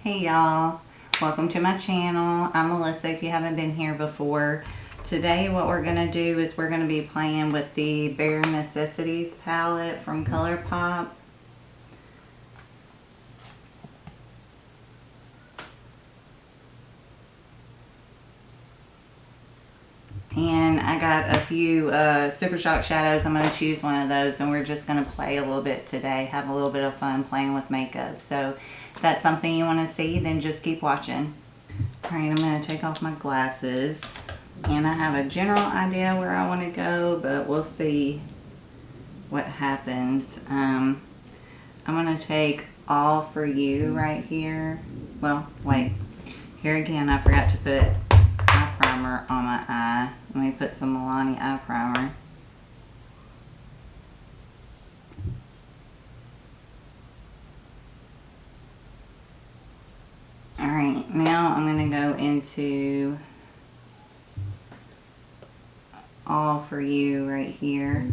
Hey y'all, welcome to my channel. I'm Melissa if you haven't been here before. Today what we're going to do is we're going to be playing with the Bare Necessities palette from ColourPop. And I got a few Super Shock shadows. I'm going to choose one of those and we're just going to play a little bit today. Have a little bit of fun playing with makeup. So if that's something you want to see, then just keep watching. Alright, I'm going to take off my glasses. And I have a general idea where I want to go, but we'll see what happens. I'm going to take All For You right here. Well, wait. Here again, I forgot to put eye primer on my eye. Let me put some Milani eye primer. Alright, now I'm going to go into All For You right here.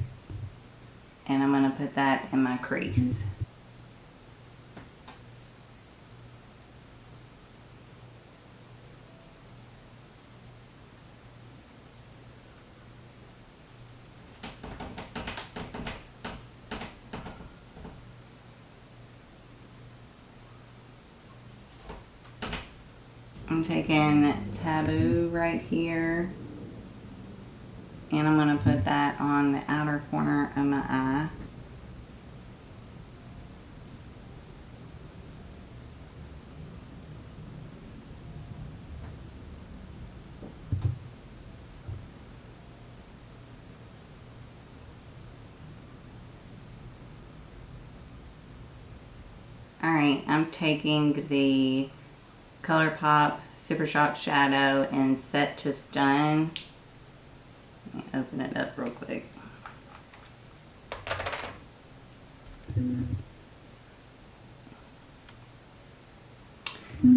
And I'm going to put that in my crease. I'm taking Taboo right here, and I'm going to put that on the outer corner of my eye. Alright, I'm taking the ColourPop Super Shock Shadow in Set to Stun. Let me open it up real quick. I'm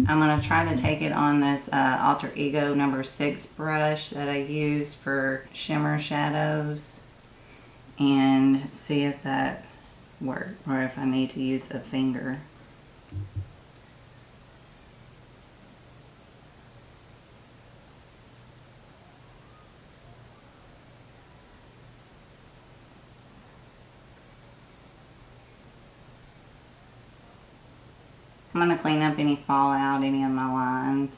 going to try to take it on this Alter Ego number 6 brush that I use for shimmer shadows and see if that works or if I need to use a finger. I'm going to clean up any fallout, any of my lines.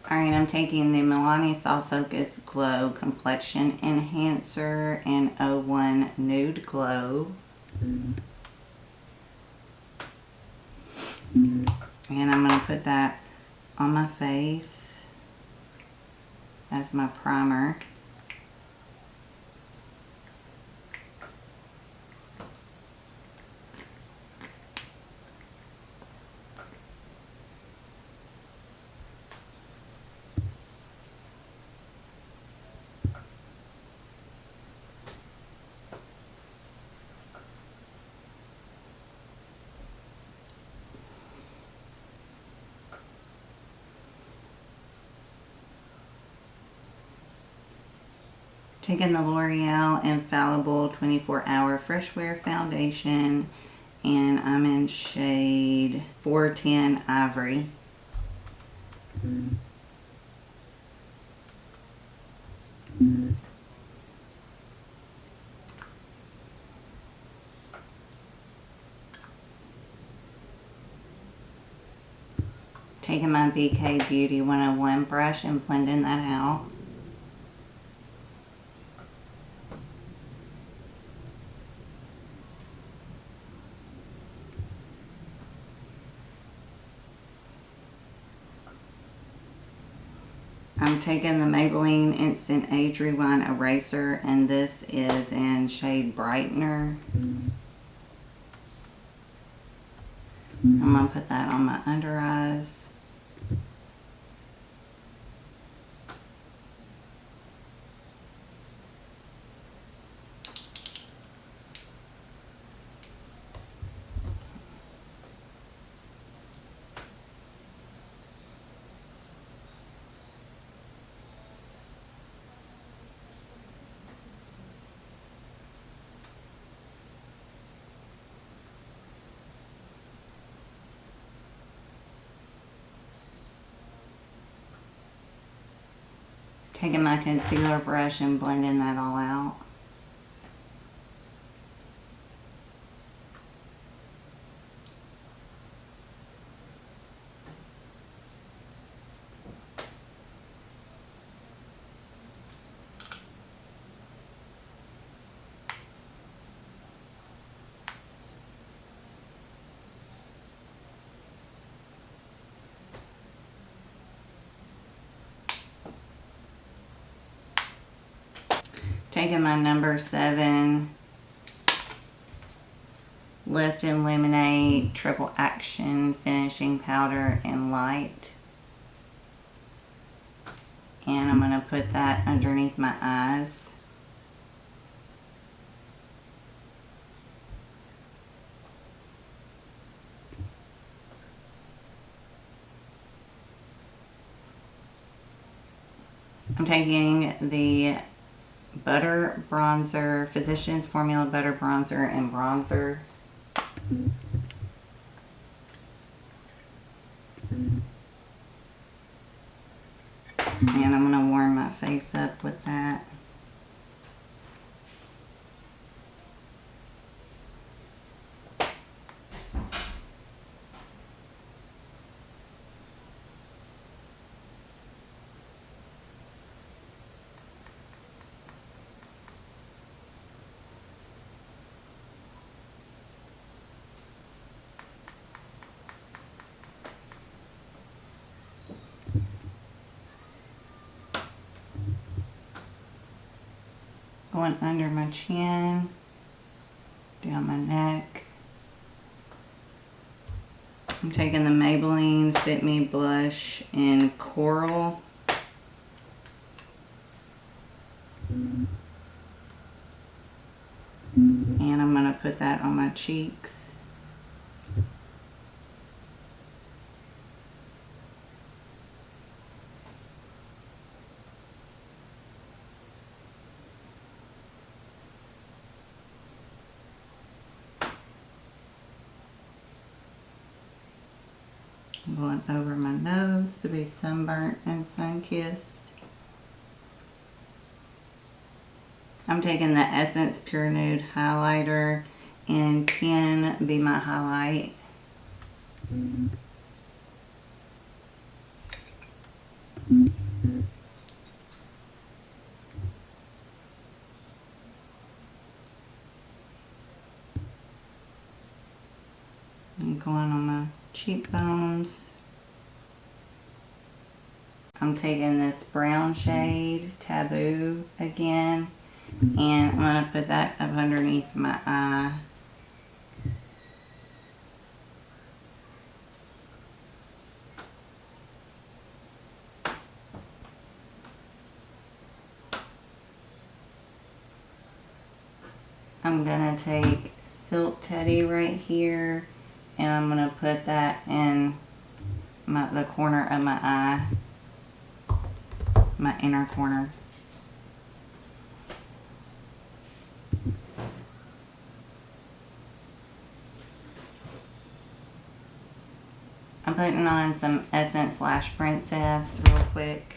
Alright, I'm taking the Milani Soft Focus Glow Complexion Enhancer in 01 Nude Glow. And I'm going to put that on my face as my primer. Taking the L'Oreal Infallible 24-Hour Fresh Wear Foundation, and I'm in shade 410 Ivory. Taking my BK Beauty 101 brush and blending that out. I'm taking the Maybelline Instant Age Rewind Eraser, and this is in shade Brightener. I'm going to put that on my under eyes. Taking my concealer brush and blending that all out. Taking my number 7 Lift and Illuminate Triple Action Finishing Powder in Light. And I'm going to put that underneath my eyes. I'm taking the Butter Bronzer, Physicians Formula Butter Bronzer and Bronzer. And I'm going to warm my face up with that. Going under my chin, down my neck. I'm taking the Maybelline Fit Me blush in Coral. And I'm going to put that on my cheeks. I'm going over my nose to be sunburnt and sun-kissed. I'm taking the Essence Pure Nude highlighter and 10 be my highlight. I'm going on my cheekbones. I'm taking this brown shade, Taboo, again, and I'm going to put that up underneath my eye. I'm going to take Silk Teddy right here, and I'm going to put that in the corner of my eye, my inner corner. I'm putting on some Essence Lash Princess real quick.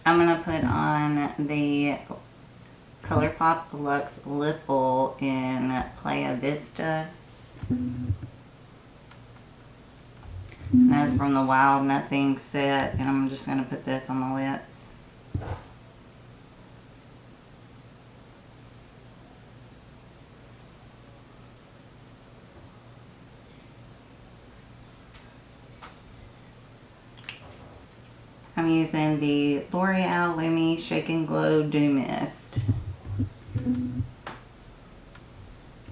I'm going to put on the ColourPop Luxe Lip Oil in Playa Vista. And that's from the Wild Nothing set, and I'm just going to put this on my lips. I'm using the L'Oreal Lumi Shake and Glow Dew Mist. And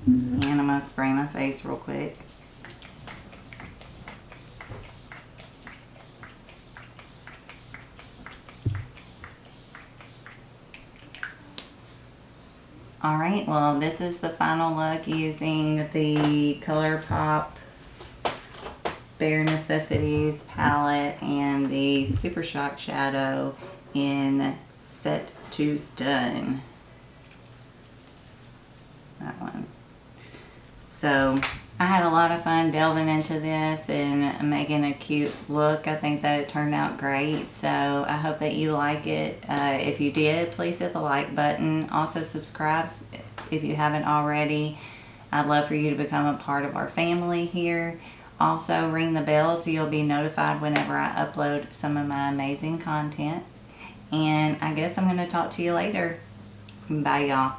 I'm going to spray my face real quick. Alright, well this is the final look using the ColourPop Bare Necessities palette and the Super Shock shadow in Set to Stun. That one. So I had a lot of fun delving into this and making a cute look. I think that it turned out great. So I hope that you like it. If you did, please hit the like button. Also subscribe if you haven't already. I'd love for you to become a part of our family here. Also ring the bell so you'll be notified whenever I upload some of my amazing content. And I guess I'm going to talk to you later. Bye, y'all.